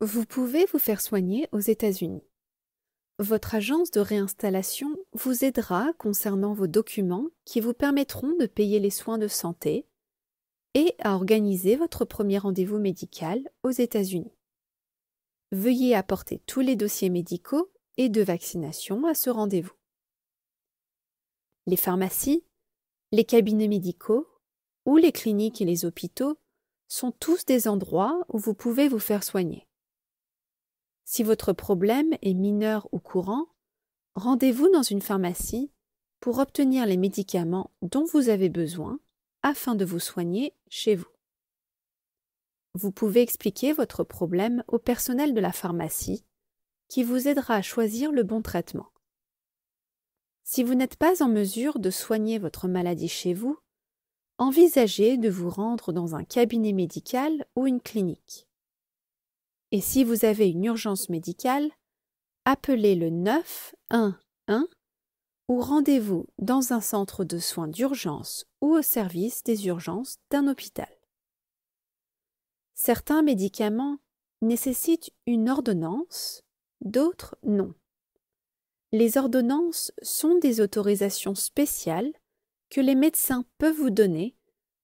Vous pouvez vous faire soigner aux États-Unis. Votre agence de réinstallation vous aidera concernant vos documents qui vous permettront de payer les soins de santé et à organiser votre premier rendez-vous médical aux États-Unis. Veuillez apporter tous les dossiers médicaux et de vaccination à ce rendez-vous. Les pharmacies, les cabinets médicaux ou les cliniques et les hôpitaux sont tous des endroits où vous pouvez vous faire soigner. Si votre problème est mineur ou courant, rendez-vous dans une pharmacie pour obtenir les médicaments dont vous avez besoin afin de vous soigner chez vous. Vous pouvez expliquer votre problème au personnel de la pharmacie qui vous aidera à choisir le bon traitement. Si vous n'êtes pas en mesure de soigner votre maladie chez vous, envisagez de vous rendre dans un cabinet médical ou une clinique. Et si vous avez une urgence médicale, appelez le 911 ou rendez-vous dans un centre de soins d'urgence ou au service des urgences d'un hôpital. Certains médicaments nécessitent une ordonnance, d'autres non. Les ordonnances sont des autorisations spéciales que les médecins peuvent vous donner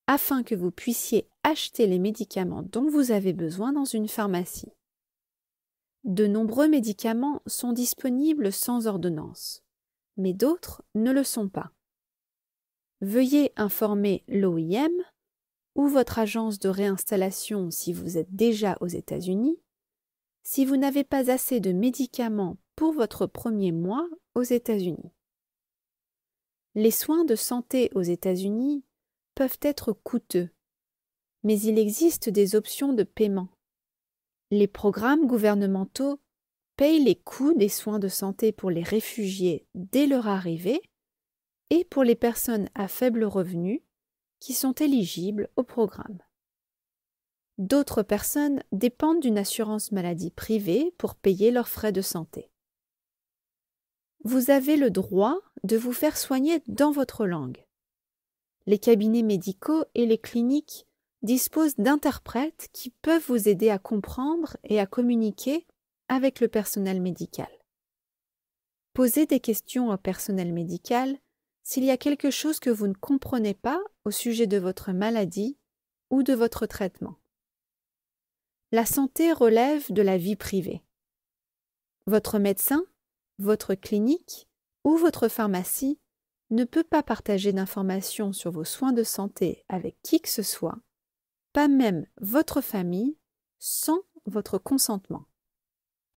afin que vous puissiez acheter les médicaments dont vous avez besoin dans une pharmacie. De nombreux médicaments sont disponibles sans ordonnance, mais d'autres ne le sont pas. Veuillez informer l'OIM ou votre agence de réinstallation si vous êtes déjà aux États-Unis, si vous n'avez pas assez de médicaments pour votre premier mois aux États-Unis. Les soins de santé aux États-Unis peuvent être coûteux, mais il existe des options de paiement. Les programmes gouvernementaux payent les coûts des soins de santé pour les réfugiés dès leur arrivée et pour les personnes à faible revenu qui sont éligibles au programme. D'autres personnes dépendent d'une assurance maladie privée pour payer leurs frais de santé. Vous avez le droit de vous faire soigner dans votre langue. Les cabinets médicaux et les cliniques disposent d'interprètes qui peuvent vous aider à comprendre et à communiquer avec le personnel médical. Posez des questions au personnel médical s'il y a quelque chose que vous ne comprenez pas au sujet de votre maladie ou de votre traitement. La santé relève de la vie privée. Votre médecin, votre clinique ou votre pharmacie ne peut pas partager d'informations sur vos soins de santé avec qui que ce soit, pas même votre famille, sans votre consentement.